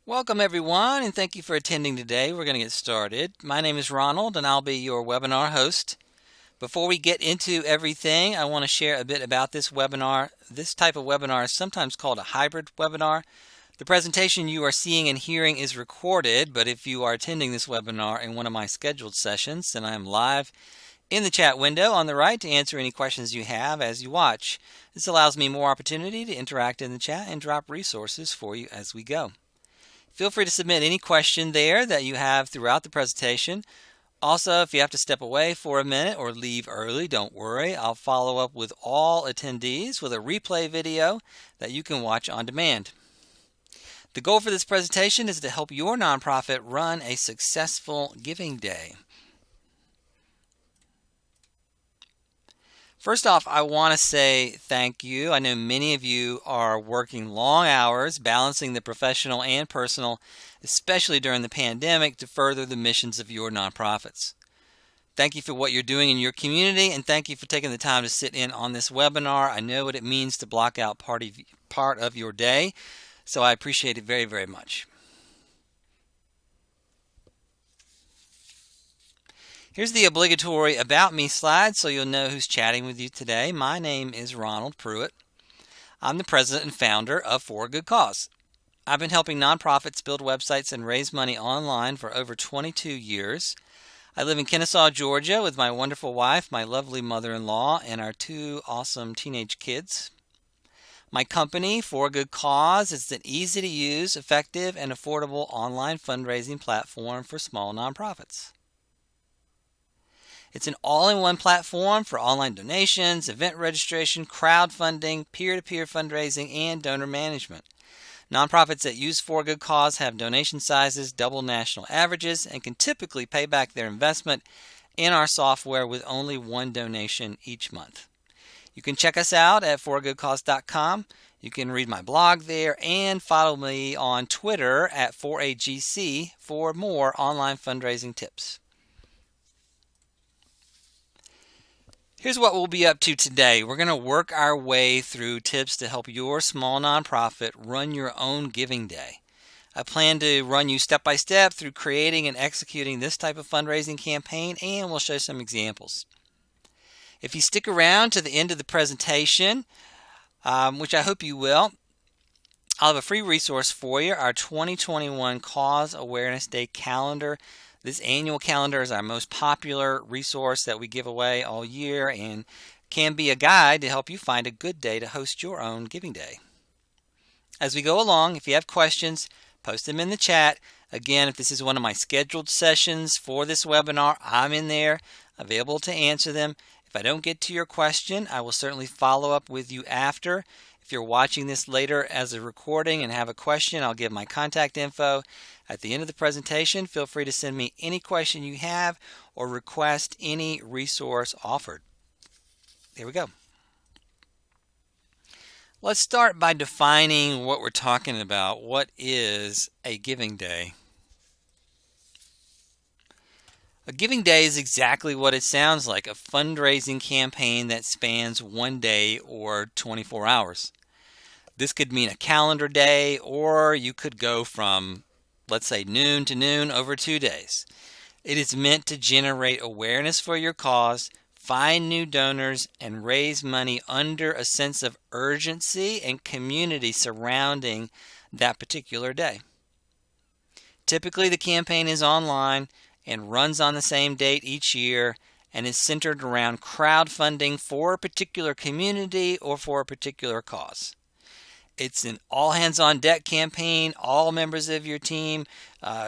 Welcome everyone, and thank you for attending today. We're going to get started. My name is Ronald and I'll be your webinar host. Before we get into everything, I want to share a bit about this webinar. This type of webinar is sometimes called a hybrid webinar. The presentation you are seeing and hearing is recorded, but if you are attending this webinar in one of my scheduled sessions, then I am live in the chat window on the right to answer any questions you have as you watch. This allows me more opportunity to interact in the chat and drop resources for you as we go. Feel free to submit any question there that you have throughout the presentation. Also, if you have to step away for a minute or leave early, don't worry. I'll follow up with all attendees with a replay video that you can watch on demand. The goal for this presentation is to help your nonprofit run a successful giving day. First off, I want to say thank you. I know many of you are working long hours, balancing the professional and personal, especially during the pandemic, to further the missions of your nonprofits. Thank you for what you're doing in your community, and thank you for taking the time to sit in on this webinar. I know what it means to block out part of your day, so I appreciate it very, very much. Here's the obligatory About Me slide so you'll know who's chatting with you today. My name is Ronald Pruitt. I'm the president and founder of For a Good Cause. I've been helping nonprofits build websites and raise money online for over 22 years. I live in Kennesaw, Georgia with my wonderful wife, my lovely mother-in-law, and our two awesome teenage kids. My company, For a Good Cause, is an easy-to-use, effective, and affordable online fundraising platform for small nonprofits. It's an all-in-one platform for online donations, event registration, crowdfunding, peer-to-peer fundraising, and donor management. Nonprofits that use For a Good Cause have donation sizes double national averages and can typically pay back their investment in our software with only one donation each month. You can check us out at foragoodcause.com. You can read my blog there and follow me on Twitter at 4AGC for more online fundraising tips. Here's what we'll be up to today. We're going to work our way through tips to help your small nonprofit run your own giving day. I plan to run you step by step through creating and executing this type of fundraising campaign, and we'll show some examples. If you stick around to the end of the presentation, which I hope you will, I'll have a free resource for you, our 2021 Cause Awareness Day calendar. This annual calendar is our most popular resource that we give away all year and can be a guide to help you find a good day to host your own giving day. As we go along, if you have questions, post them in the chat. Again, if this is one of my scheduled sessions for this webinar, I'm in there, available to answer them. If I don't get to your question, I will certainly follow up with you after. If you're watching this later as a recording and have a question, I'll give my contact info. At the end of the presentation, feel free to send me any question you have or request any resource offered. There we go. Let's start by defining what we're talking about. What is a giving day? A giving day is exactly what it sounds like, a fundraising campaign that spans one day or 24 hours. This could mean a calendar day, or you could go from, let's say, noon to noon over 2 days. It is meant to generate awareness for your cause, find new donors, and raise money under a sense of urgency and community surrounding that particular day. Typically, the campaign is online and runs on the same date each year and is centered around crowdfunding for a particular community or for a particular cause. It's an all-hands-on-deck campaign. All members of your team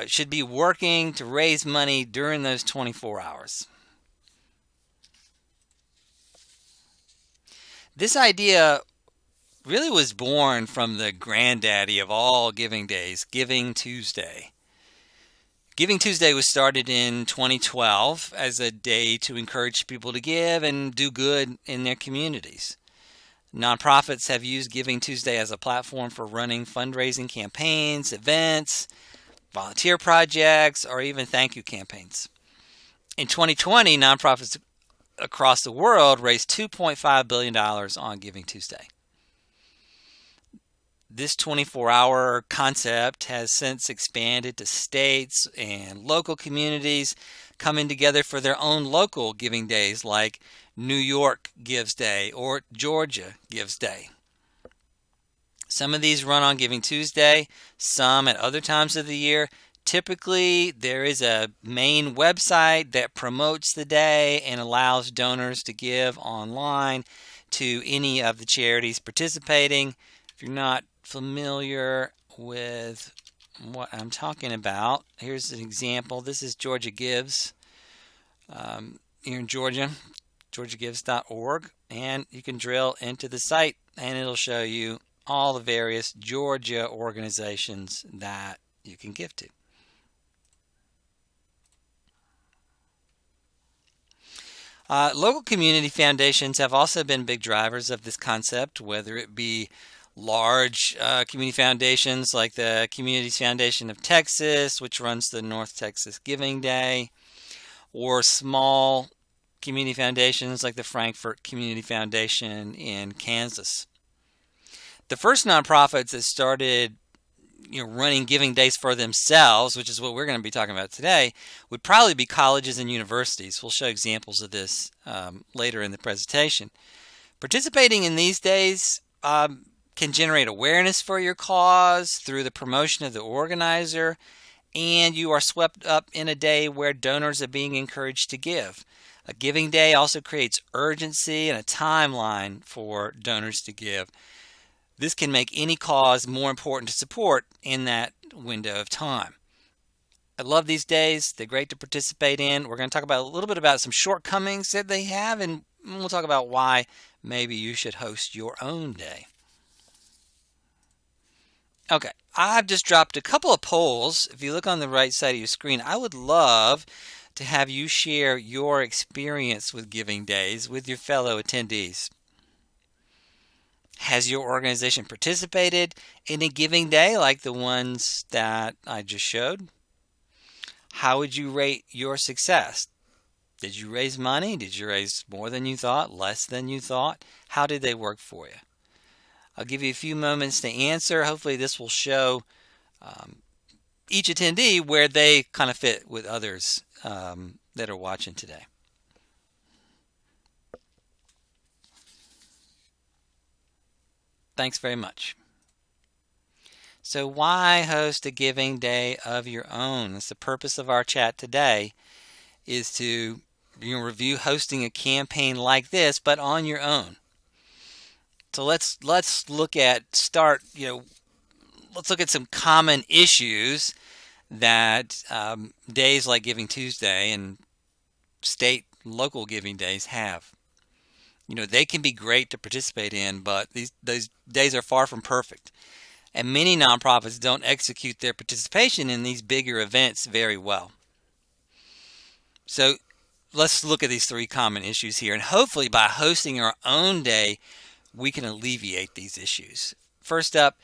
should be working to raise money during those 24 hours. This idea really was born from the granddaddy of all giving days, Giving Tuesday. Giving Tuesday was started in 2012 as a day to encourage people to give and do good in their communities. Nonprofits have used Giving Tuesday as a platform for running fundraising campaigns, events, volunteer projects, or even thank you campaigns. In 2020, nonprofits across the world raised $2.5 billion on Giving Tuesday. This 24-hour concept has since expanded to states and local communities coming together for their own local giving days, like New York Gives Day or Georgia Gives Day. Some of these run on Giving Tuesday, some at other times of the year. Typically, there is a main website that promotes the day and allows donors to give online to any of the charities participating. If you're not familiar with what I'm talking about, here's an example. This is Georgia Gives here in Georgia, georgiagives.org, and you can drill into the site and it'll show you all the various Georgia organizations that you can give to. Local community foundations have also been big drivers of this concept, whether it be large community foundations like the Communities Foundation of Texas, which runs the North Texas Giving Day, or small community foundations like the Frankfurt Community Foundation in Kansas. The first nonprofits that started running giving days for themselves, which is what we're going to be talking about today, would probably be colleges and universities. We'll show examples of this later in the presentation. Participating in these days can generate awareness for your cause through the promotion of the organizer, and you are swept up in a day where donors are being encouraged to give. A giving day also creates urgency and a timeline for donors to give. This can make any cause more important to support in that window of time. I love these days. They're great to participate in. We're going to talk about a little bit about some shortcomings that they have, and we'll talk about why maybe you should host your own day. Okay, I've just dropped a couple of polls. If you look on the right side of your screen, I would love to have you share your experience with giving days with your fellow attendees. Has your organization participated in a giving day like the ones that I just showed? How would you rate your success? Did you raise money? Did you raise more than you thought? Less than you thought? How did they work for you? I'll give you a few moments to answer. Hopefully this will show each attendee where they kind of fit with others that are watching today. Thanks very much. So why host a giving day of your own? That's the purpose of our chat today, is to review hosting a campaign like this, but on your own. So let's look at let's look at some common issues that days like Giving Tuesday and state local giving days have. They can be great to participate in, but those days are far from perfect. And many nonprofits don't execute their participation in these bigger events very well. So let's look at these three common issues here. And hopefully by hosting our own day, we can alleviate these issues. First up,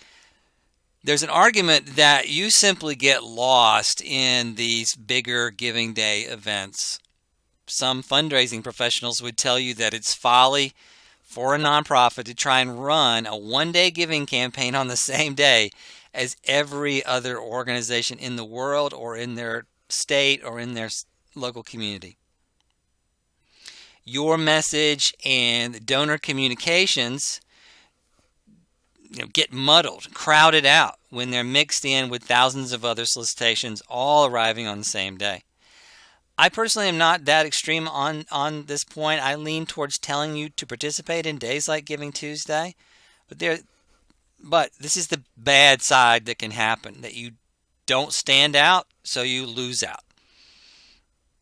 there's an argument that you simply get lost in these bigger giving day events. Some fundraising professionals would tell you that it's folly for a nonprofit to try and run a one-day giving campaign on the same day as every other organization in the world or in their state or in their local community. Your message and donor communications get muddled, crowded out when they're mixed in with thousands of other solicitations all arriving on the same day. I personally am not that extreme on this point. I lean towards telling you to participate in days like Giving Tuesday, but this is the bad side that can happen, that you don't stand out, so you lose out.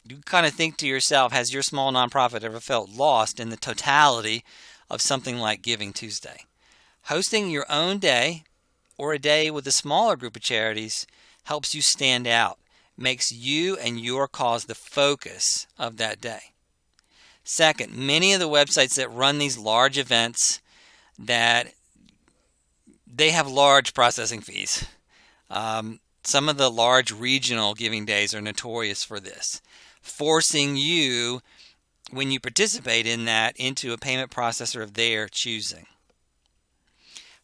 You kind of think to yourself, has your small nonprofit ever felt lost in the totality of something like Giving Tuesday? Hosting your own day or a day with a smaller group of charities helps you stand out, makes you and your cause the focus of that day. Second, many of the websites that run these large events, that they have large processing fees. Some of the large regional giving days are notorious for this, forcing you, when you participate in that, into a payment processor of their choosing.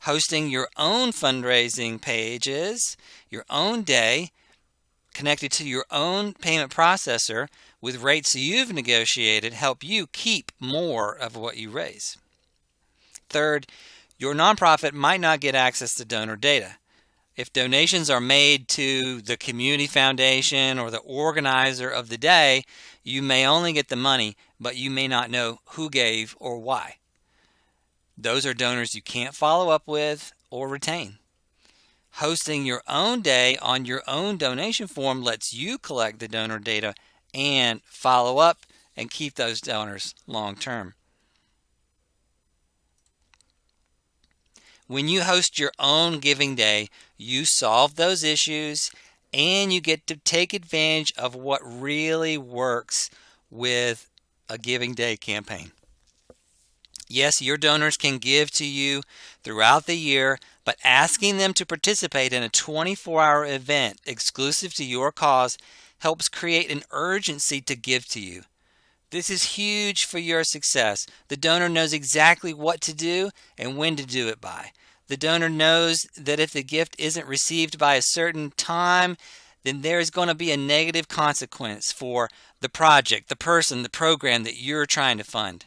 Hosting your own fundraising pages, your own day, connected to your own payment processor with rates you've negotiated help you keep more of what you raise. Third, your nonprofit might not get access to donor data. If donations are made to the community foundation or the organizer of the day, you may only get the money, but you may not know who gave or why. Those are donors you can't follow up with or retain. Hosting your own day on your own donation form lets you collect the donor data and follow up and keep those donors long term. When you host your own giving day, you solve those issues and you get to take advantage of what really works with a giving day campaign. Yes, your donors can give to you throughout the year, but asking them to participate in a 24-hour event exclusive to your cause helps create an urgency to give to you. This is huge for your success. The donor knows exactly what to do and when to do it by. The donor knows that if the gift isn't received by a certain time, then there is going to be a negative consequence for the project, the person, the program that you're trying to fund.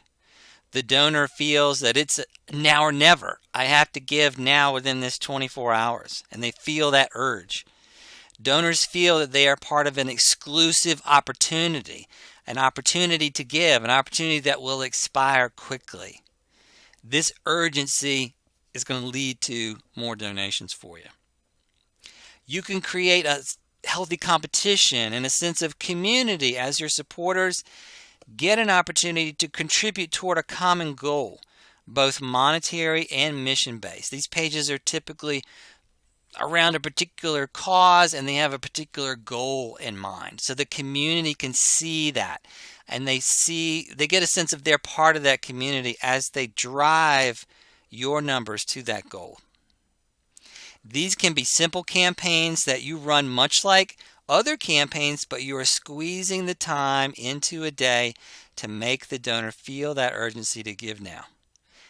The donor feels that it's now or never. I have to give now within this 24 hours, and they feel that urge. Donors feel that they are part of an exclusive opportunity, an opportunity to give, an opportunity that will expire quickly. This urgency is going to lead to more donations for you. You can create a healthy competition and a sense of community as your supporters get an opportunity to contribute toward a common goal, both monetary and mission-based. These pages are typically around a particular cause and they have a particular goal in mind. So the community can see that and they get a sense of they're part of that community as they drive your numbers to that goal. These can be simple campaigns that you run much like other campaigns, but you are squeezing the time into a day to make the donor feel that urgency to give now.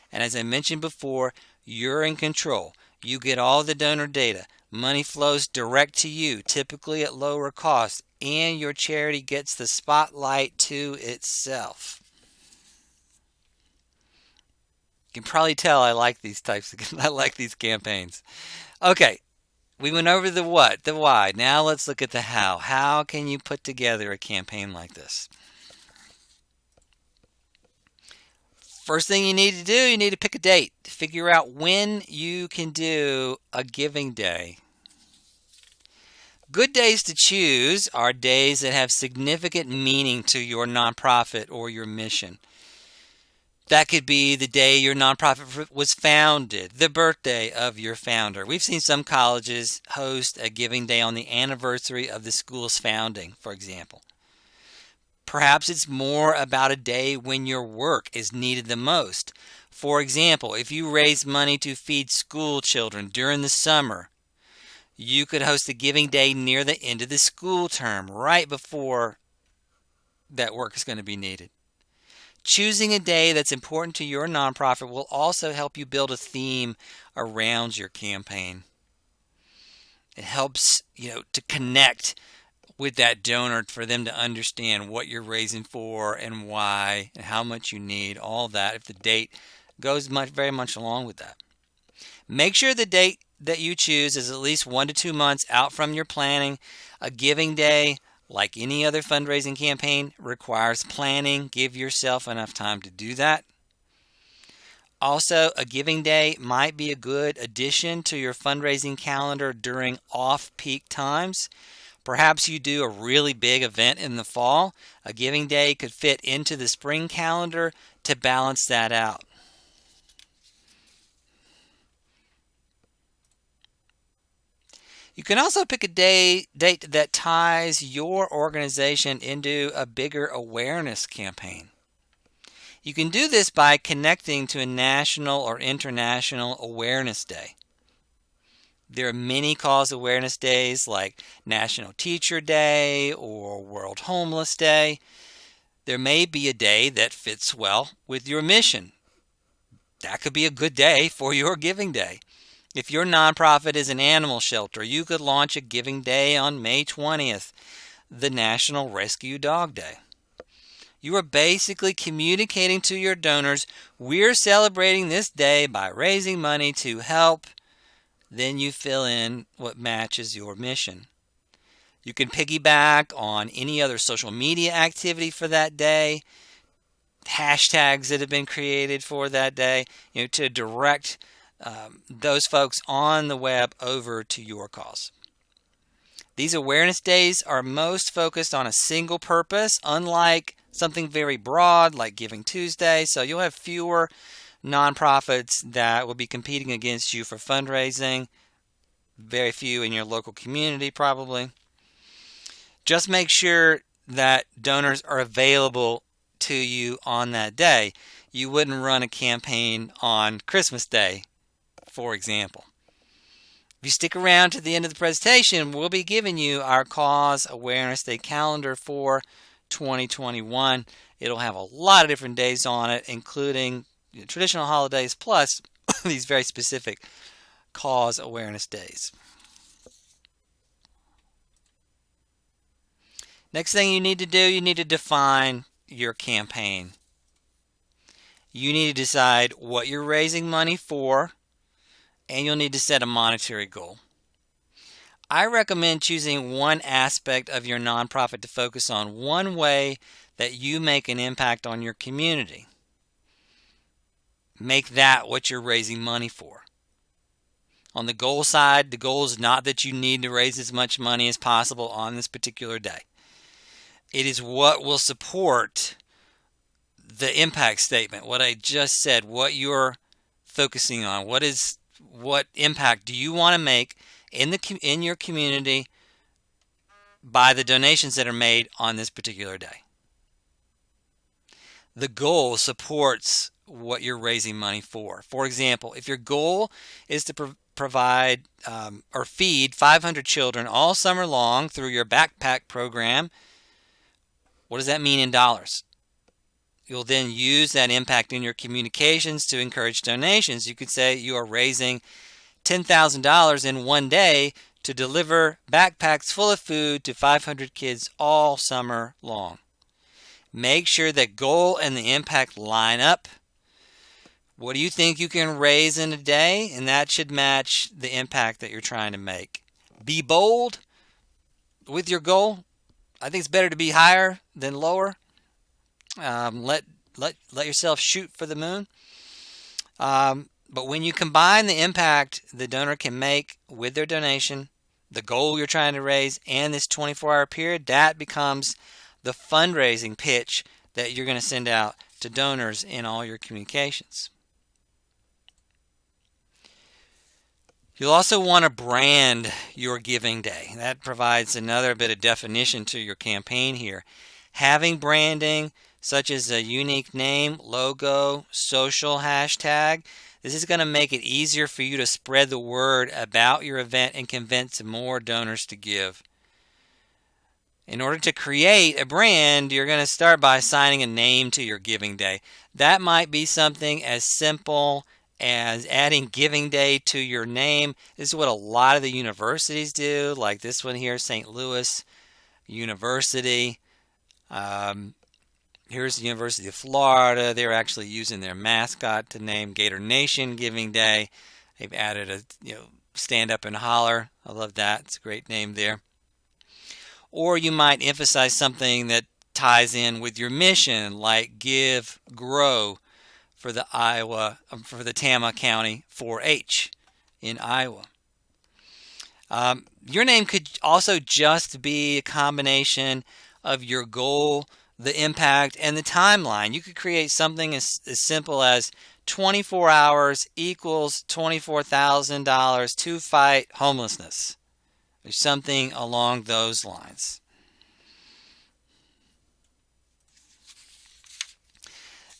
And as I mentioned before, you're in control. You get all the donor data. Money flows direct to you, typically at lower cost, and your charity gets the spotlight to itself. You can probably tell I like these campaigns. Okay. We went over the what, the why. Now let's look at the how. How can you put together a campaign like this? First thing you need to do, you need to pick a date. Figure out when you can do a giving day. Good days to choose are days that have significant meaning to your nonprofit or your mission. That could be the day your nonprofit was founded, the birthday of your founder. We've seen some colleges host a giving day on the anniversary of the school's founding, for example. Perhaps it's more about a day when your work is needed the most. For example, if you raise money to feed school children during the summer, you could host a giving day near the end of the school term, right before that work is going to be needed. Choosing a day that's important to your nonprofit will also help you build a theme around your campaign. It helps, to connect with that donor for them to understand what you're raising for and why and how much you need, all that, if the date goes very much along with that. Make sure the date that you choose is at least 1 to 2 months out from your planning. A giving day, like any other fundraising campaign, requires planning. Give yourself enough time to do that. Also, a giving day might be a good addition to your fundraising calendar during off-peak times. Perhaps you do a really big event in the fall. A giving day could fit into the spring calendar to balance that out. You can also pick a date that ties your organization into a bigger awareness campaign. You can do this by connecting to a national or international awareness day. There are many cause awareness days like National Teacher Day or World Homeless Day. There may be a day that fits well with your mission. That could be a good day for your giving day. If your nonprofit is an animal shelter, you could launch a giving day on May 20th, the National Rescue Dog Day. You are basically communicating to your donors, we're celebrating this day by raising money to help. Then you fill in what matches your mission. You can piggyback on any other social media activity for that day, hashtags that have been created for that day, to direct those folks on the web over to your cause. These awareness days are most focused on a single purpose, unlike something very broad like Giving Tuesday. So you'll have fewer nonprofits that will be competing against you for fundraising. Very few in your local community, probably. Just make sure that donors are available to you on that day. You wouldn't run a campaign on Christmas Day, for example. If you stick around to the end of the presentation, we'll be giving you our Cause Awareness Day calendar for 2021. It'll have a lot of different days on it, including traditional holidays, plus these very specific cause awareness days. Next thing you need to do, you need to define your campaign. You need to decide what you're raising money for, and you'll need to set a monetary goal. I recommend choosing one aspect of your nonprofit to focus on, one way that you make an impact on your community. Make that what you're raising money for. On the goal side, the goal is not that you need to raise as much money as possible on this particular day. It is what will support the impact statement, what I just said, what you're focusing on. What impact do you want to make in your community by the donations that are made on this particular day? The goal supports what you're raising money for. For example, if your goal is to provide or feed 500 children all summer long through your backpack program, what does that mean in dollars? You'll then use that impact in your communications to encourage donations. You could say you are raising $10,000 in one day to deliver backpacks full of food to 500 kids all summer long. Make sure that goal and the impact line up. What do you think you can raise in a day? And that should match the impact that you're trying to make. Be bold with your goal. I think it's better to be higher than lower. Let yourself shoot for the moon. But when you combine the impact the donor can make with their donation, the goal you're trying to raise, and this 24-hour period, that becomes the fundraising pitch that you're going to send out to donors in all your communications. You'll also want to brand your giving day. That provides another bit of definition to your campaign here. Having branding, such as a unique name, logo, social hashtag, this is going to make it easier for you to spread the word about your event and convince more donors to give. In order to create a brand, you're going to start by assigning a name to your giving day. That might be something as simple as adding Giving Day to your name. This is what a lot of the universities do, like this one here, St. Louis University. Here's the University of Florida. They're actually using their mascot to name Gator Nation Giving Day. They've added a stand up and holler. I love that. It's a great name there. Or you might emphasize something that ties in with your mission, like Give, Grow for the Tama County 4-H in Iowa. Your name could also just be a combination of your goal, the impact, and the timeline. You could create something as simple as 24 hours equals $24,000 to fight homelessness, or something along those lines.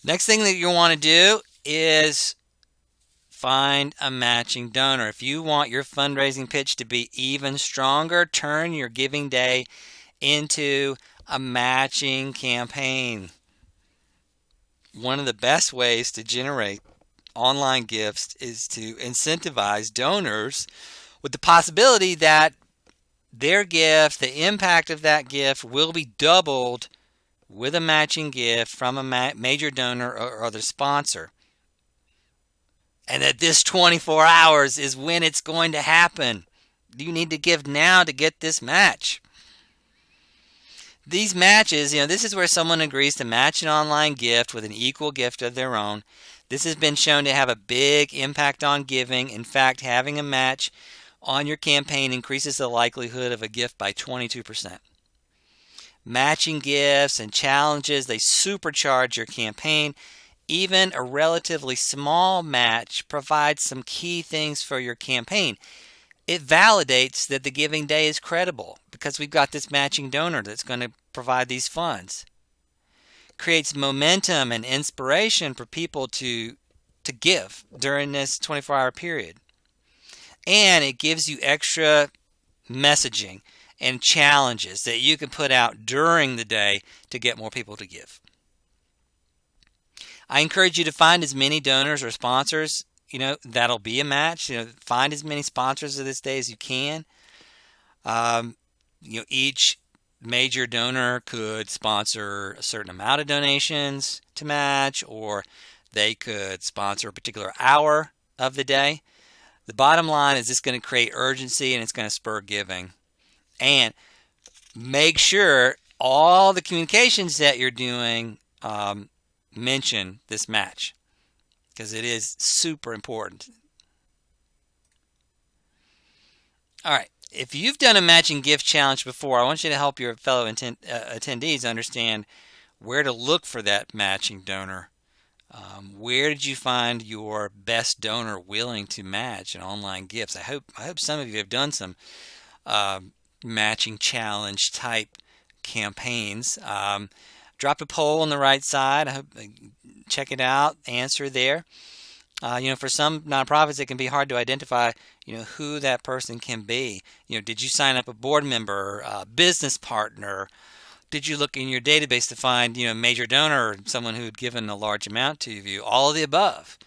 Next thing that you want to do is find a matching donor. If you want your fundraising pitch to be even stronger, turn your giving day into a matching campaign. One of the best ways to generate online gifts is to incentivize donors with the possibility that their gift, the impact of that gift, will be doubled with a matching gift from a major donor or other sponsor. And that this 24 hours is when it's going to happen. You need to give now to get this match. These matches, this is where someone agrees to match an online gift with an equal gift of their own. This has been shown to have a big impact on giving. In fact, having a match on your campaign increases the likelihood of a gift by 22%. Matching gifts and challenges, they supercharge your campaign. Even a relatively small match provides some key things for your campaign. It validates that the giving day is credible because we've got this matching donor that's going to provide these funds. Creates momentum and inspiration for people to give during this 24-hour period. And it gives you extra messaging and challenges that you can put out during the day to get more people to give. I encourage you to find as many donors or sponsors, that'll be a match. Find as many sponsors of this day as you can. Each major donor could sponsor a certain amount of donations to match, or they could sponsor a particular hour of the day. The bottom line is it's going to create urgency and it's going to spur giving. And make sure all the communications that you're doing mention this match, because it is super important. All right. If you've done a matching gift challenge before, I want you to help your fellow attendees understand where to look for that matching donor. Where did you find your best donor willing to match an online gifts? I hope some of you have done some matching challenge type campaigns. Drop a poll on the right side. I hope check it out. Answer there. For some nonprofits, it can be hard to identify, who that person can be. Did you sign up a board member, a business partner? Did you look in your database to find, major donor or someone who had given a large amount to you? All of the above.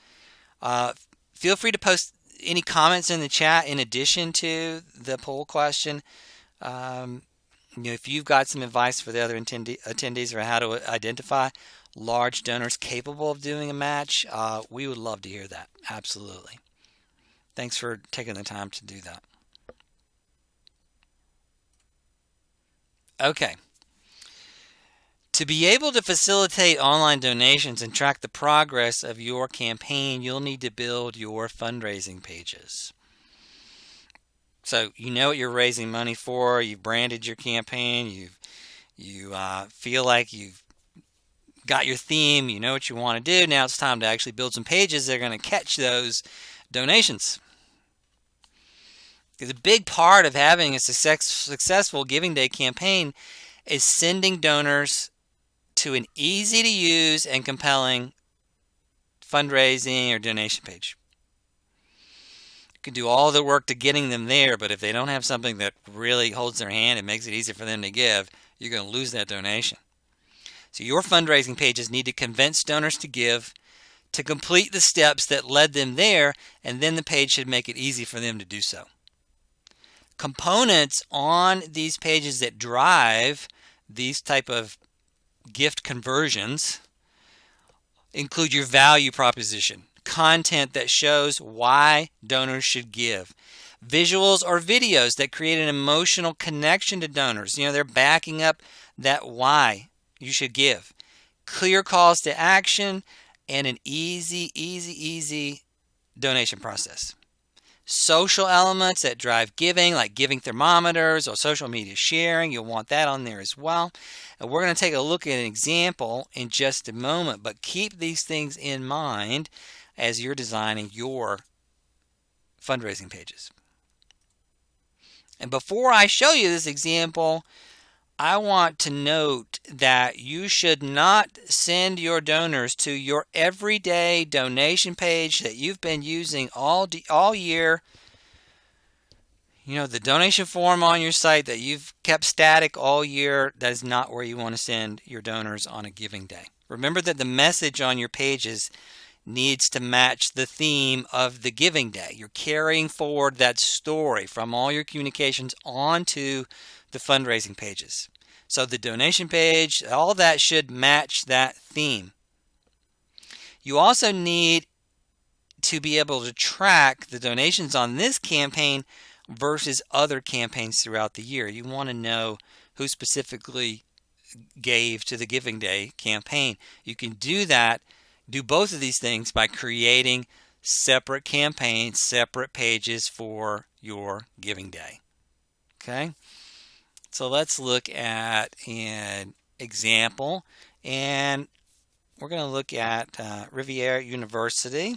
Feel free to post any comments in the chat in addition to the poll question. If you've got some advice for the other attendees or how to identify large donors capable of doing a match, we would love to hear that. Absolutely. Thanks for taking the time to do that. Okay. To be able to facilitate online donations and track the progress of your campaign, you'll need to build your fundraising pages. So you know what you're raising money for. You've branded your campaign. You feel like you've got your theme. You know what you want to do. Now it's time to actually build some pages that are going to catch those donations. Because a big part of having a successful Giving Day campaign is sending donors to an easy-to-use and compelling fundraising or donation page. You can do all the work to getting them there, but if they don't have something that really holds their hand and makes it easy for them to give, you're going to lose that donation. So your fundraising pages need to convince donors to give, to complete the steps that led them there, and then the page should make it easy for them to do so. Components on these pages that drive these type of gift conversions include your value proposition, content that shows why donors should give, visuals or videos that create an emotional connection to donors. They're backing up that why you should give, clear calls to action, and an easy donation process. Social elements that drive giving, like giving thermometers or social media sharing, you'll want that on there as well. And we're going to take a look at an example in just a moment, but keep these things in mind as you're designing your fundraising pages. And before I show you this example, I want to note that you should not send your donors to your everyday donation page that you've been using all year. The donation form on your site that you've kept static all year, that is not where you want to send your donors on a giving day. Remember that the message on your pages needs to match the theme of the giving day. You're carrying forward that story from all your communications onto the fundraising pages. So the donation page, all that should match that theme. You also need to be able to track the donations on this campaign versus other campaigns throughout the year. You want to know who specifically gave to the Giving Day campaign. You can do both of these things by creating separate campaigns, separate pages for your Giving Day. Okay, so let's look at an example, and we're going to look at Riviera University.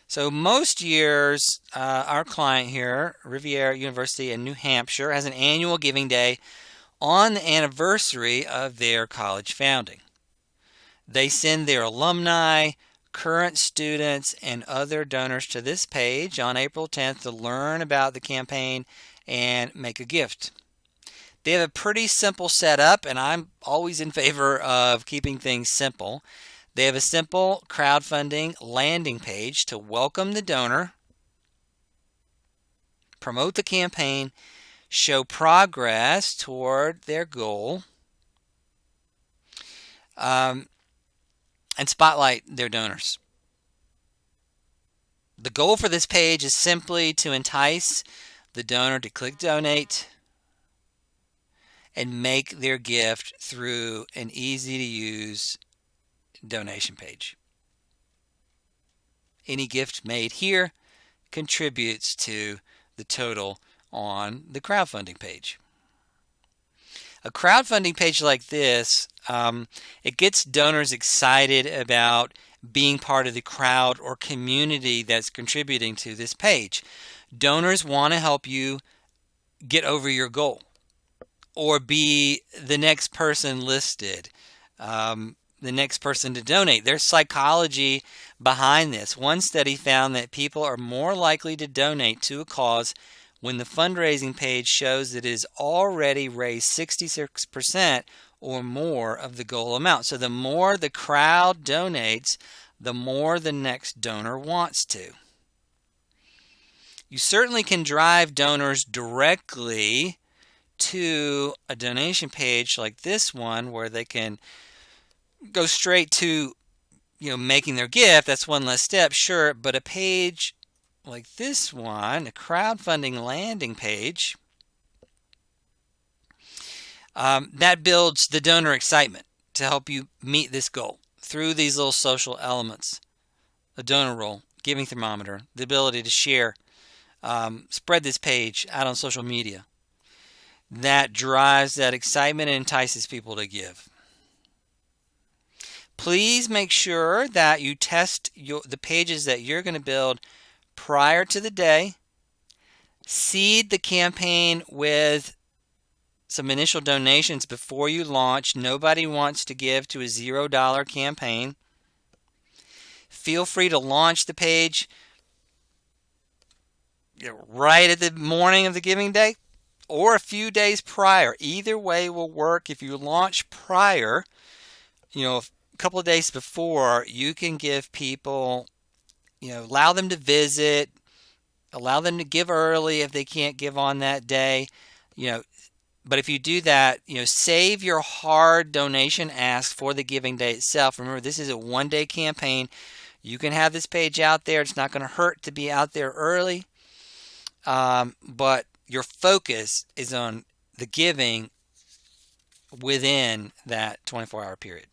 So most years, our client here, Riviera University in New Hampshire, has an annual Giving Day on the anniversary of their college founding. They send their alumni, current students, and other donors to this page on April 10th to learn about the campaign and make a gift. They have a pretty simple setup, and I'm always in favor of keeping things simple. They have a simple crowdfunding landing page to welcome the donor, promote the campaign, show progress toward their goal, and spotlight their donors. The goal for this page is simply to entice the donor to click donate and make their gift through an easy-to-use donation page. Any gift made here contributes to the total on the crowdfunding page. A crowdfunding page like this, it gets donors excited about being part of the crowd or community that's contributing to this page. Donors want to help you get over your goal or be the next person listed, the next person to donate. There's psychology behind this. One study found that people are more likely to donate to a cause when the fundraising page shows that it has already raised 66% or more of the goal amount. So the more the crowd donates, the more the next donor wants to. You certainly can drive donors directly to a donation page like this one where they can go straight to making their gift. That's one less step, sure, but a page like this one, a crowdfunding landing page, that builds the donor excitement to help you meet this goal through these little social elements: a donor roll, giving thermometer, the ability to share, spread this page out on social media. That drives that excitement and entices people to give. Please make sure that you test the pages that you're going to build prior to the day. Seed the campaign with some initial donations before you launch. Nobody wants to give to a $0 campaign. Feel free to launch the page right at the morning of the giving day or a few days prior. Either way will work. If you launch prior, a couple of days before, you can give people, allow them to visit, allow them to give early if they can't give on that day, but if you do that, save your hard donation ask for the giving day itself. Remember, this is a one-day campaign. You can have this page out there. It's not going to hurt to be out there early, but your focus is on the giving within that 24-hour period.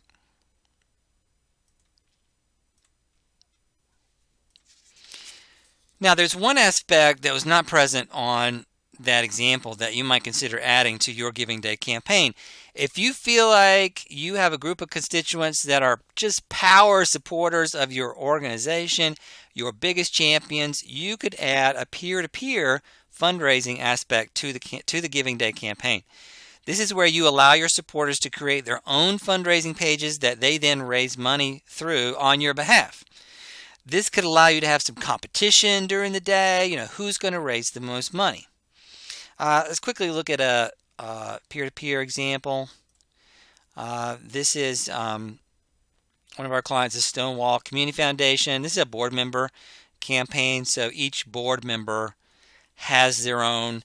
Now, there's one aspect that was not present on that example that you might consider adding to your Giving Day campaign. If you feel like you have a group of constituents that are just power supporters of your organization, your biggest champions, you could add a peer-to-peer fundraising aspect to the Giving Day campaign. This is where you allow your supporters to create their own fundraising pages that they then raise money through on your behalf. This could allow you to have some competition during the day, who's going to raise the most money. Let's quickly look at a peer-to-peer example. This is one of our clients is Stonewall Community Foundation. This is a board member campaign, so each board member has their own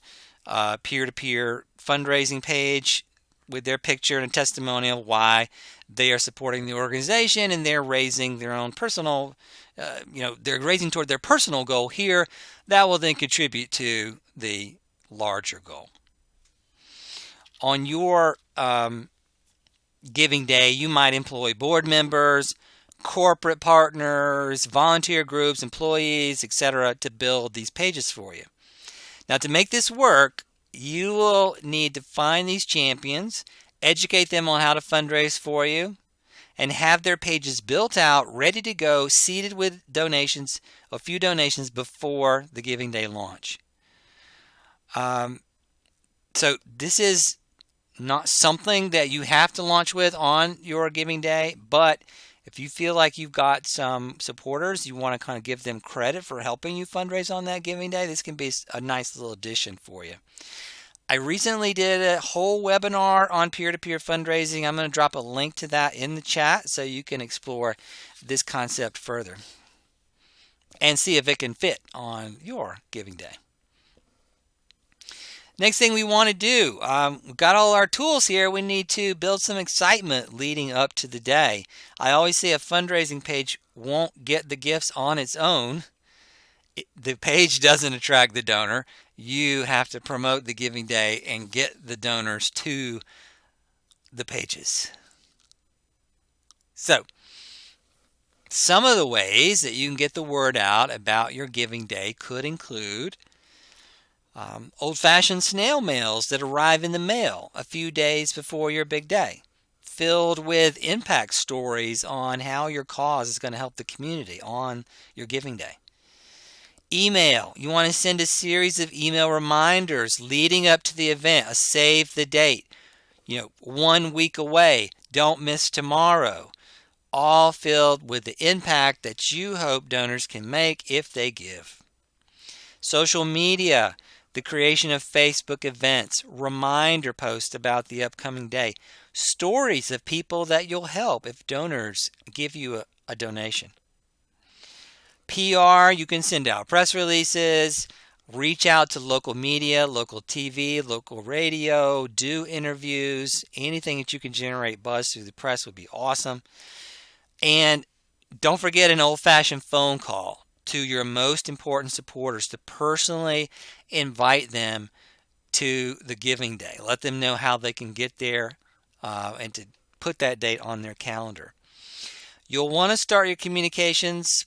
peer-to-peer fundraising page with their picture and a testimonial why they are supporting the organization, and they're raising their own personal, they're raising toward their personal goal here that will then contribute to the larger goal. On your giving day, you might employ board members, corporate partners, volunteer groups, employees, etc. to build these pages for you. Now, to make this work, you will need to find these champions, educate them on how to fundraise for you, and have their pages built out, ready to go, seated with donations, a few donations before the giving day launch. So this is not something that you have to launch with on your giving day, but if you feel like you've got some supporters, you want to kind of give them credit for helping you fundraise on that giving day, this can be a nice little addition for you. I recently did a whole webinar on peer-to-peer fundraising. I'm going to drop a link to that in the chat so you can explore this concept further and see if it can fit on your giving day. Next thing we want to do, we've got all our tools here. We need to build some excitement leading up to the day. I always say a fundraising page won't get the gifts on its own. The page doesn't attract the donor. You have to promote the giving day and get the donors to the pages. So, some of the ways that you can get the word out about your giving day could include old-fashioned snail mails that arrive in the mail a few days before your big day, filled with impact stories on how your cause is going to help the community on your giving day. Email. You want to send a series of email reminders leading up to the event, a save the date, 1 week away, don't miss tomorrow, all filled with the impact that you hope donors can make if they give. Social media. The creation of Facebook events, reminder posts about the upcoming day, stories of people that you'll help if donors give you a donation. PR, you can send out press releases, reach out to local media, local TV, local radio, do interviews, anything that you can generate buzz through the press would be awesome. And don't forget an old-fashioned phone call to your most important supporters to personally invite them to the giving day. Let them know how they can get there and to put that date on their calendar. You'll want to start your communications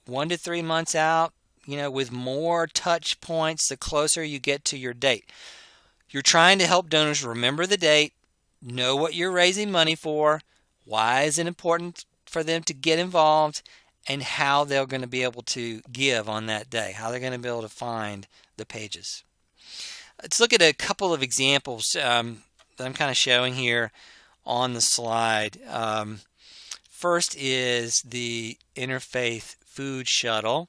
1 to 3 months out, with more touch points the closer you get to your date. You're trying to help donors remember the date, know what you're raising money for, why is it important for them to get involved, and how they're going to be able to give on that day, how they're going to be able to find the pages. Let's look at a couple of examples that I'm kind of showing here on the slide. First is the Interfaith Food Shuttle.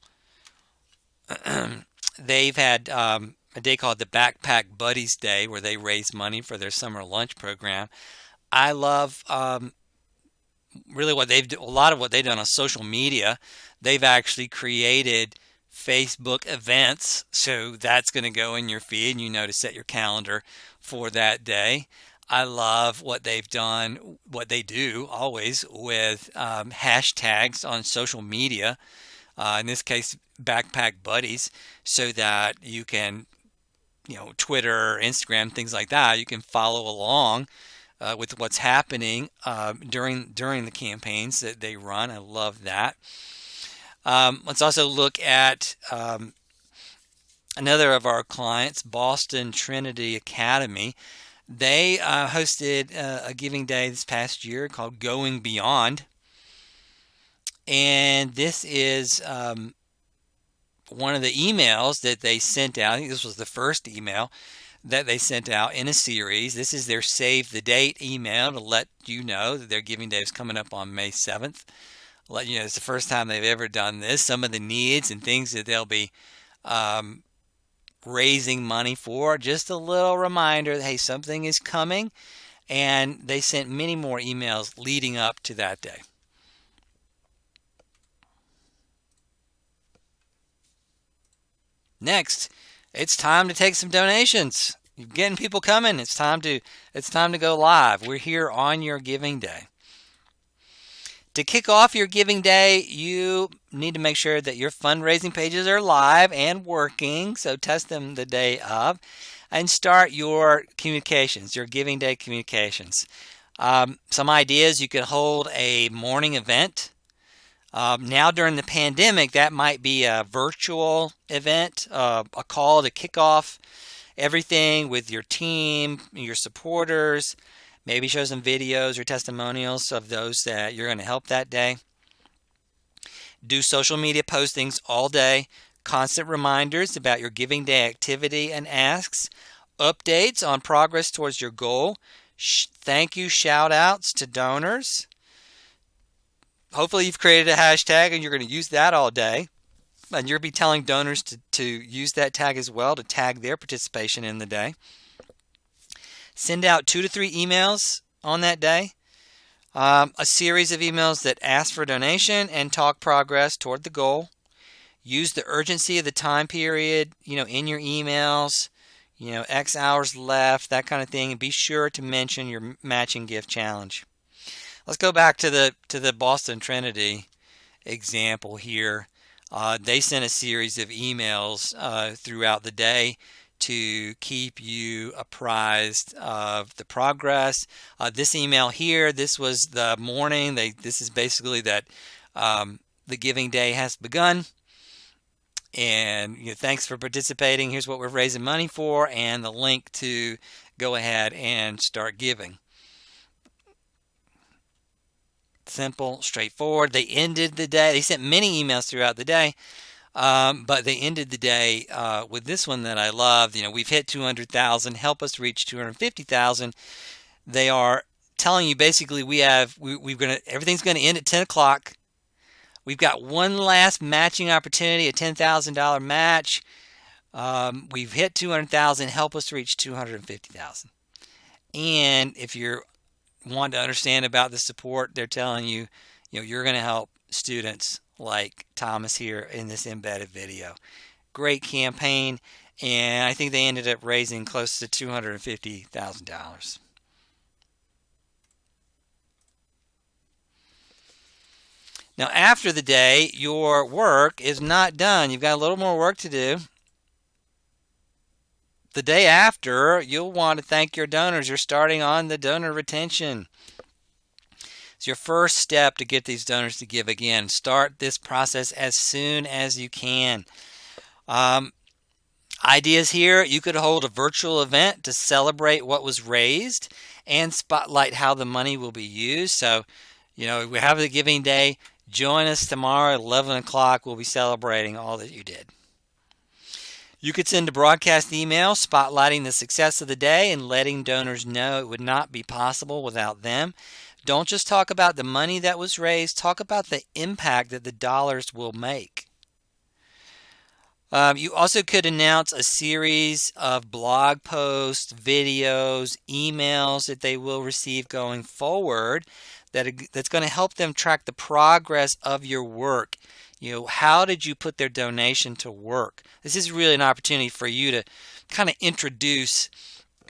They've had a day called the Backpack Buddies Day where they raise money for their summer lunch program. I love really a lot of what they've done on social media. They've actually created Facebook events, so that's going to go in your feed, and to set your calendar for that day. I love what they've done, what they do always with hashtags on social media, in this case Backpack Buddies, so that you can, Twitter, Instagram, things like that, you can follow along with what's happening during the campaigns that they run. I love that. Let's also look at another of our clients, Boston Trinity Academy. They hosted a giving day this past year called Going Beyond. And this is one of the emails that they sent out. I think this was the first email that they sent out in a series. This is their save the date email to let you know that their giving day is coming up on May 7th. Let you know it's the first time they've ever done this. Some of the needs and things that they'll be raising money for. Just a little reminder that, hey, something is coming and they sent many more emails leading up to that day. Next, it's time to take some donations. You're getting people coming. It's time to go live. We're here on your giving day. To kick off your giving day, you need to make sure that your fundraising pages are live and working. So test them the day of and start your communications, your giving day communications. Some ideas: you could hold a morning event. Now during the pandemic, that might be a virtual event, a call to kick off everything with your team, your supporters. Maybe show some videos or testimonials of those that you're going to help that day. Do social media postings all day. Constant reminders about your giving day activity and asks. Updates on progress towards your goal. Thank you shout outs to donors. Hopefully you've created a hashtag and you're going to use that all day. And you'll be telling donors to use that tag as well, to tag their participation in the day. Send out 2 to 3 emails on that day. A series of emails that ask for donation and talk progress toward the goal. Use the urgency of the time period, in your emails, X hours left, that kind of thing. And be sure to mention your matching gift challenge. Let's go back to the Boston Trinity example here. They sent a series of emails throughout the day to keep you apprised of the progress. This email here, this was the morning. This is basically that the giving day has begun. And thanks for participating. Here's what we're raising money for, and the link to go ahead and start giving. Simple, straightforward. They ended the day. They sent many emails throughout the day. But they ended the day with this one that I loved. We've hit 200,000. Help us reach 250,000. They are telling you basically everything's going to end at 10 o'clock. We've got one last matching opportunity, a $10,000 match. We've hit 200,000. Help us reach 250,000. And if you want to understand about the support, they're telling you, you're going to help students like Thomas here in this embedded video. Great campaign, and I think they ended up raising close to $250,000. Now, after the day, your work is not done. You've got a little more work to do. The day after, you'll want to thank your donors. You're starting on the donor retention. It's your first step to get these donors to give again. Start this process as soon as you can. Ideas here: you could hold a virtual event to celebrate what was raised and spotlight how the money will be used. So, we have the giving day. Join us tomorrow at 11 o'clock. We'll be celebrating all that you did. You could send a broadcast email spotlighting the success of the day and letting donors know it would not be possible without them. Don't just talk about the money that was raised. Talk about the impact that the dollars will make. You also could announce a series of blog posts, videos, emails that they will receive going forward that's going to help them track the progress of your work. How did you put their donation to work? This is really an opportunity for you to kind of introduce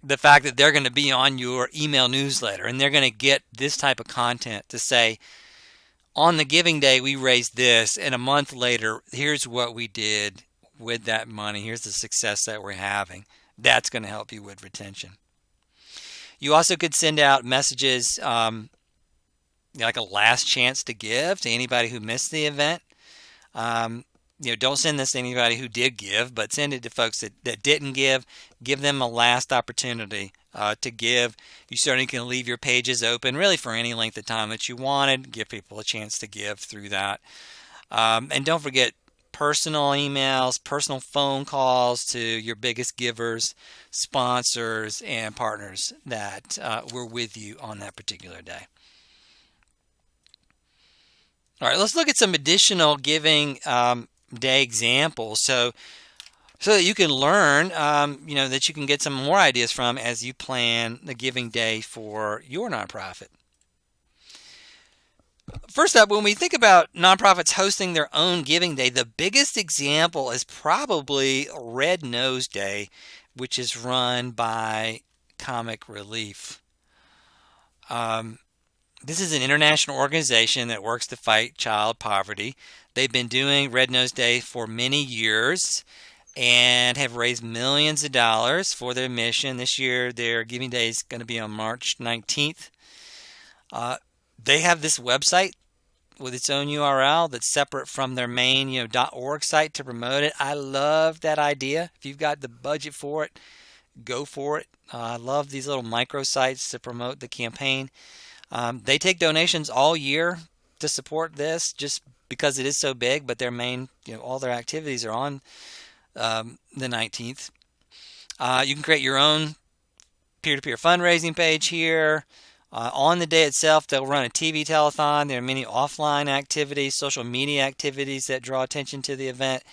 the fact that they're going to be on your email newsletter and they're going to get this type of content to say, on the giving day, we raised this, and a month later, here's what we did with that money. Here's the success that we're having. That's going to help you with retention. You also could send out messages like a last chance to give to anybody who missed the event. Don't send this to anybody who did give, but send it to folks that didn't give. Give them a last opportunity to give. You certainly can leave your pages open really for any length of time that you wanted. Give people a chance to give through that. And don't forget personal emails, personal phone calls to your biggest givers, sponsors, and partners that were with you on that particular day. All right, let's look at some additional giving day examples. So so that you can learn, that you can get some more ideas from as you plan the giving day for your nonprofit. First up, when we think about nonprofits hosting their own giving day, the biggest example is probably Red Nose Day, which is run by Comic Relief. This is an international organization that works to fight child poverty. They've been doing Red Nose Day for many years and have raised millions of dollars for their mission. This year, their giving day is going to be on March 19th. They have this website with its own URL that's separate from their main, .org site to promote it. I love that idea. If you've got the budget for it, go for it. I love these little microsites to promote the campaign. They take donations all year to support this just because it is so big, but their main, all their activities are on the 19th. You can create your own peer-to-peer fundraising page here. On the day itself, they'll run a TV telethon. There are many offline activities, social media activities that draw attention to the event.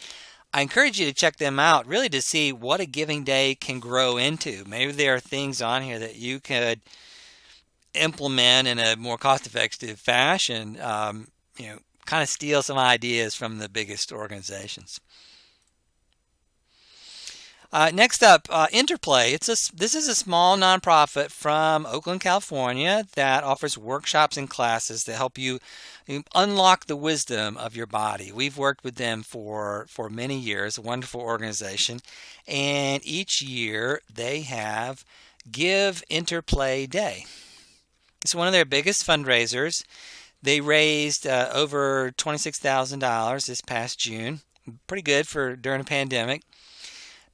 I encourage you to check them out, really to see what a giving day can grow into. Maybe there are things on here that you could implement in a more cost-effective fashion, kind of steal some ideas from the biggest organizations. Next up, Interplay. This is a small nonprofit from Oakland, California that offers workshops and classes that help you unlock the wisdom of your body. We've worked with them for many years, a wonderful organization, and each year they have Give Interplay Day. It's one of their biggest fundraisers. They raised over $26,000 this past June. Pretty good for during a pandemic.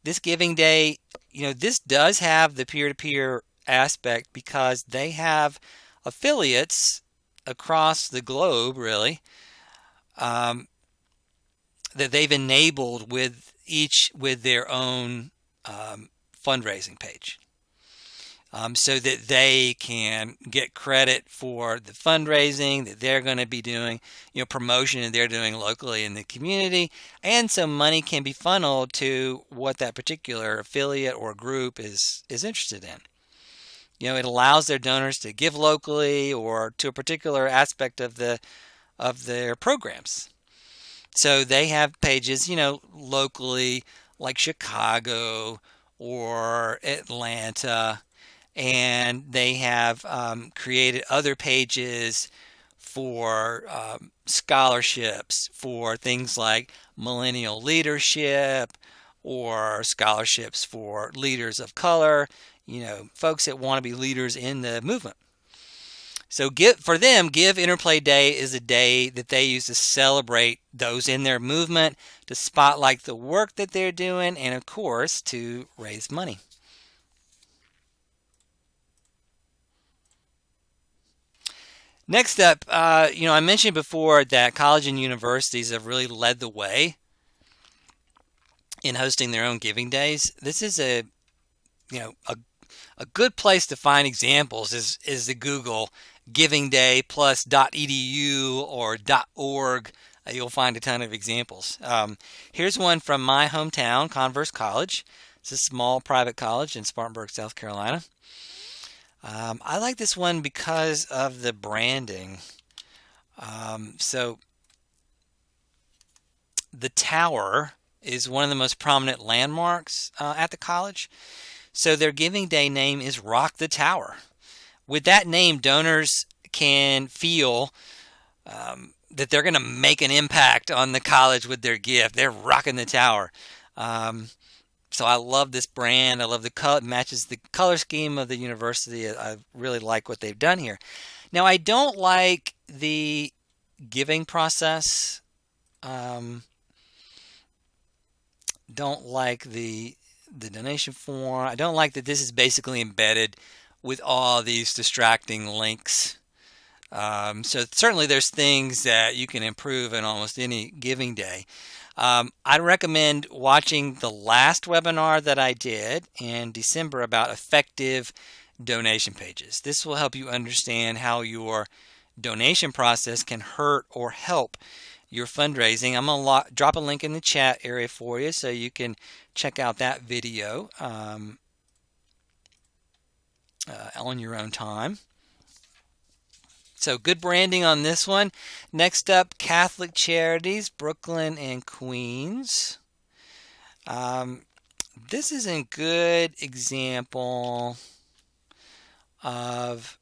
This giving day, this does have the peer-to-peer aspect because they have affiliates across the globe, really, that they've enabled with their own fundraising page. So that they can get credit for the fundraising that they're going to be doing, promotion that they're doing locally in the community, and so money can be funneled to what that particular affiliate or group is interested in. It allows their donors to give locally or to a particular aspect of their programs. So they have pages, locally like Chicago or Atlanta. And they have created other pages for scholarships for things like millennial leadership or scholarships for leaders of color, folks that want to be leaders in the movement. So for them, Give Interplay Day is a day that they use to celebrate those in their movement, to spotlight the work that they're doing, and of course, to raise money. Next up, I mentioned before that college and universities have really led the way in hosting their own giving days. This is a good place to find examples is the Google Giving Day plus .edu or .org. You'll find a ton of examples. Here's one from my hometown, Converse College. It's a small private college in Spartanburg, South Carolina. I like this one because of the branding. So the tower is one of the most prominent landmarks at the college. So their giving day name is Rock the Tower. With that name, donors can feel that they're going to make an impact on the college with their gift. They're rocking the tower. So I love this brand. I love the color. It matches the color scheme of the university. I really like what they've done here. Now, I don't like the giving process. Don't like the donation form. I don't like that this is basically embedded with all these distracting links. So certainly there's things that you can improve in almost any giving day. I'd recommend watching the last webinar that I did in December about effective donation pages. This will help you understand how your donation process can hurt or help your fundraising. I'm going to drop a link in the chat area for you so you can check out that video on your own time. So good branding on this one. Next up, Catholic Charities, Brooklyn and Queens. This is a good example of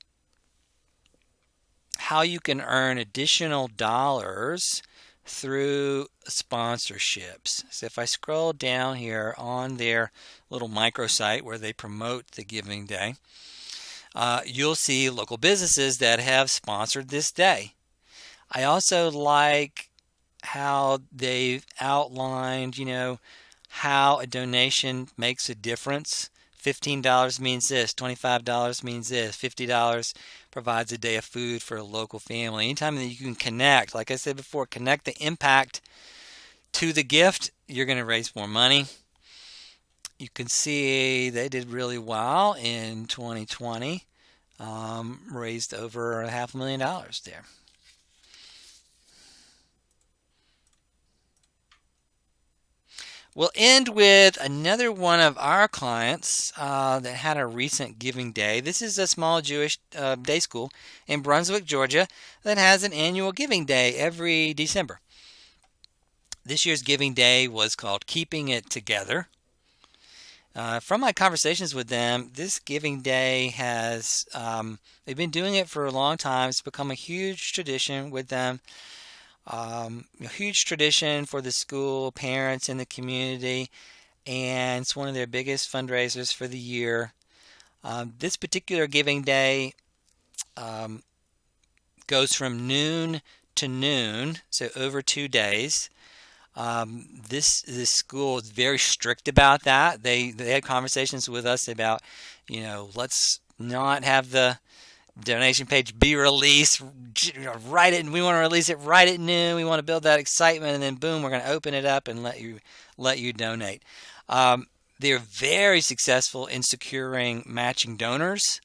how you can earn additional dollars through sponsorships. So if I scroll down here on their little microsite where they promote the Giving Day, you'll see local businesses that have sponsored this day. I also like how they've outlined, how a donation makes a difference. $15 means this, $25 means this, $50 provides a day of food for a local family. Anytime that you can connect, like I said before, connect the impact to the gift, you're going to raise more money. You can see they did really well in 2020, raised over $500,000 there. We'll end with another one of our clients that had a recent Giving Day. This is a small Jewish day school in Brunswick, Georgia, that has an annual Giving Day every December. This year's Giving Day was called Keeping It Together. From my conversations with them, this Giving Day has, they've been doing it for a long time. It's become a huge tradition with them. A huge tradition for the school, parents in the community, and it's one of their biggest fundraisers for the year. This particular Giving Day goes from noon to noon, so over 2 days. This school is very strict about that. They had conversations with us about, let's not have the donation page be released right at, we want to release it right at noon. We want to build that excitement, and then boom, we're going to open it up and let you donate. They're very successful in securing matching donors.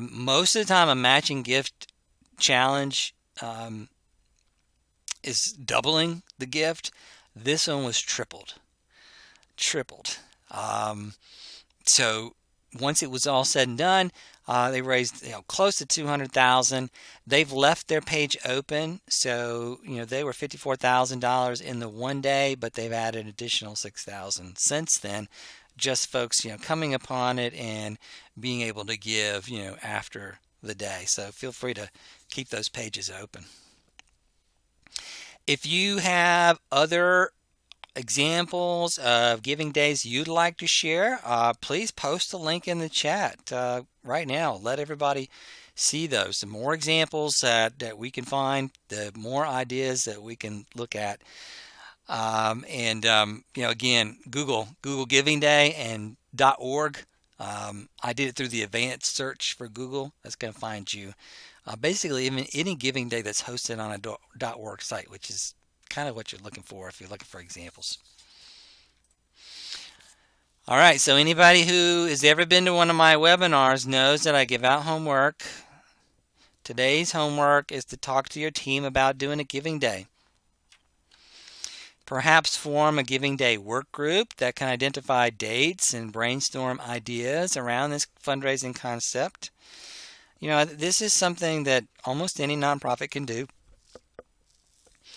Most of the time, a matching gift challenge is doubling the gift. This one was tripled. So once it was all said and done, they raised close to $200,000. They've left their page open, so they were $54,000 in the one day, but they've added an additional $6,000 since then. Just folks coming upon it and being able to give after the day. So feel free to keep those pages open. If you have other examples of giving days you'd like to share, please post a link in the chat right now. Let everybody see those. The more examples that we can find, the more ideas that we can look at. Again, Google Giving Day and .org. I did it through the advanced search for Google. That's going to find you. Basically, even any Giving Day that's hosted on a .org site, which is kind of what you're looking for if you're looking for examples. All right, so anybody who has ever been to one of my webinars knows that I give out homework. Today's homework is to talk to your team about doing a Giving Day. Perhaps form a Giving Day work group that can identify dates and brainstorm ideas around this fundraising concept. This is something that almost any nonprofit can do.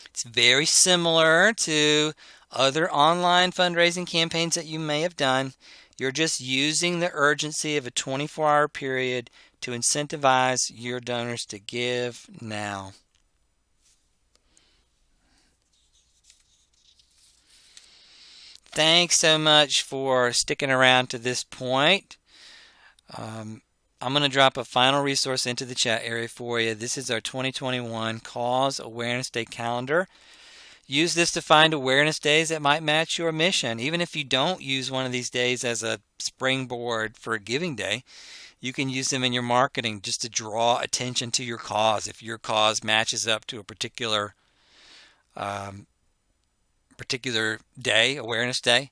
It's very similar to other online fundraising campaigns that you may have done. You're just using the urgency of a 24-hour period to incentivize your donors to give now. Thanks so much for sticking around to this point. I'm going to drop a final resource into the chat area for you. This is our 2021 Cause Awareness Day calendar. Use this to find awareness days that might match your mission. Even if you don't use one of these days as a springboard for a Giving Day, you can use them in your marketing just to draw attention to your cause. If your cause matches up to a particular day, awareness day,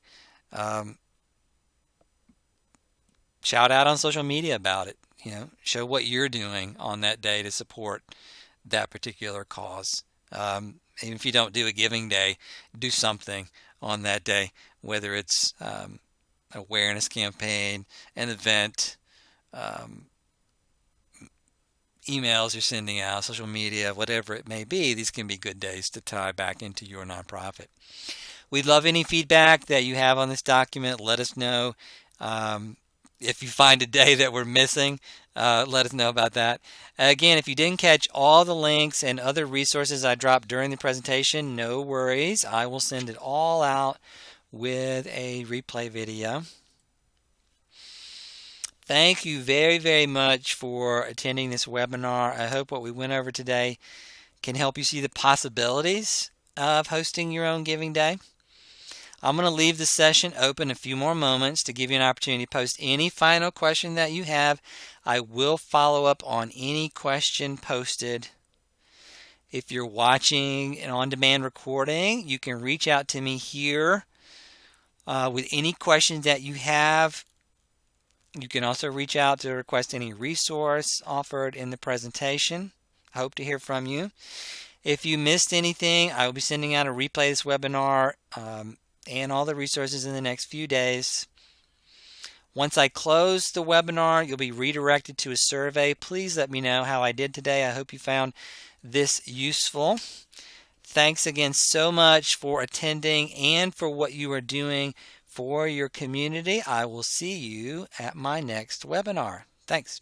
shout out on social media about it. Show what you're doing on that day to support that particular cause. Even if you don't do a giving day, do something on that day, whether it's awareness campaign, an event, um, emails you're sending out, social media, whatever it may be. These can be good days to tie back into your nonprofit. We'd love any feedback that you have on this document. Let us know. If you find a day that we're missing, let us know about that. Again, if you didn't catch all the links and other resources I dropped during the presentation, no worries. I will send it all out with a replay video. Thank you very, very much for attending this webinar. I hope what we went over today can help you see the possibilities of hosting your own giving day. I'm going to leave the session open a few more moments to give you an opportunity to post any final question that you have. I will follow up on any question posted. If you're watching an on-demand recording, you can reach out to me here with any questions that you have. You can also reach out to request any resource offered in the presentation. I hope to hear from you. If you missed anything, I will be sending out a replay of this webinar and all the resources in the next few days. Once I close the webinar, you'll be redirected to a survey. Please let me know how I did today. I hope you found this useful. Thanks again so much for attending and for what you are doing for your community. I will see you at my next webinar. Thanks.